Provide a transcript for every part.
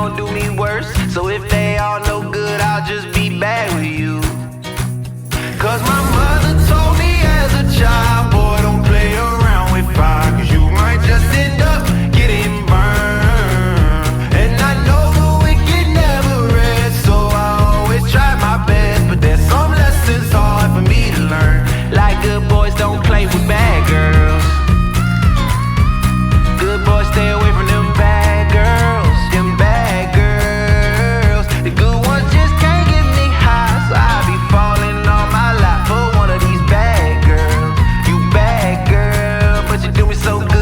gon' do me worse. So if they all no good, I'll just be bad with you. Cause my mother told me as a child, boy, don't play around with fire, cause you might just end up getting burned. And I know the wicked never rest, so I always try my best. But there's some lessons hard for me to learn, like good boys don't play with bad girls. Good boys stay away from them bad girls, them bad girls. The good ones just can't get me high, so I be falling all my life for one of these bad girls. You bad girl, but you do me so good.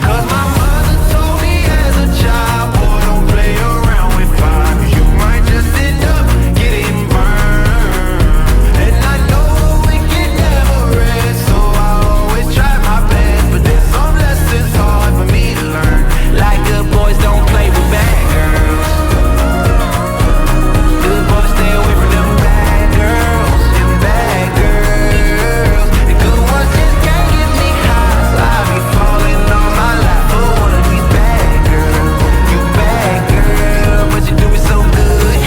Cause my mother told me as a child, boy, don't play around with fire, cause you might just end up getting burned. And I know we can never rest, so I always try my best. But there's some lessons hard for me to learn, like good boys don't play with bad girls. Good boys stay away from them bad girls, them bad girls. The good ones just can't get me high, so I be falling all my life for one of these bad girls. You bad girl, but you do me so good.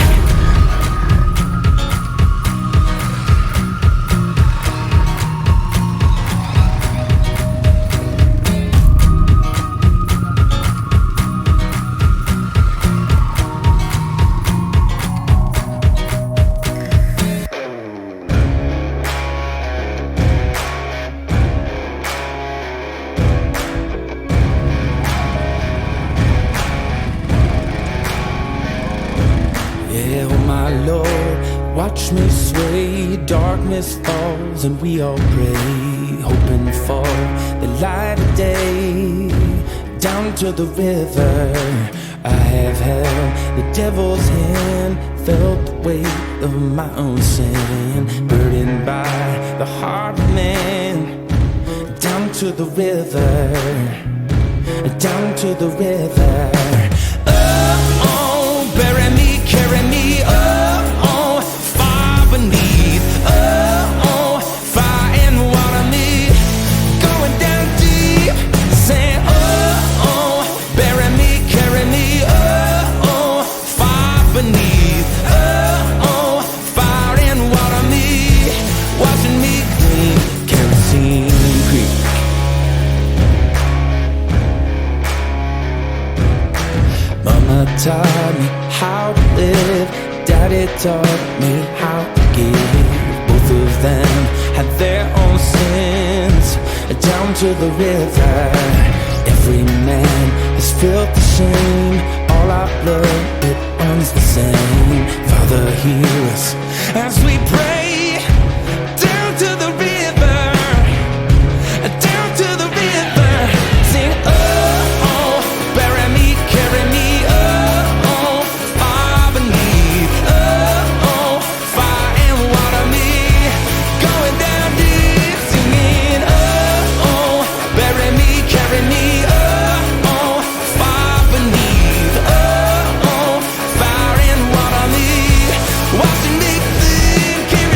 Yeah, oh my Lord, watch me sway. Darkness falls and we all pray, hoping for the light of day. Down to the river, I have held the devil's hand, felt the weight of my own sin, burdened by the heart of man. Down to the river, down to the river. Oh, bury me, carry me, oh, far beneath, oh, fire and water me, going down deep, saying, oh, bury me, carry me, oh, far beneath, oh, fire and water me, washing me clean, kerosene creek. Mama taught me how to live, Daddy taught me how to give. Both of them had their own sins. Down to the river, every man has felt the shame. All our blood, it runs the same. Father, hear us as we pray. Down to the river, down to the river, sing, oh, bury me, carry me, oh, far beneath, oh, fire and water me, going down deep, singing, oh, bury me, carry me, oh, far beneath, oh, fire and water me, washing me clean, carry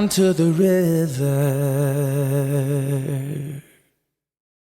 down to the river.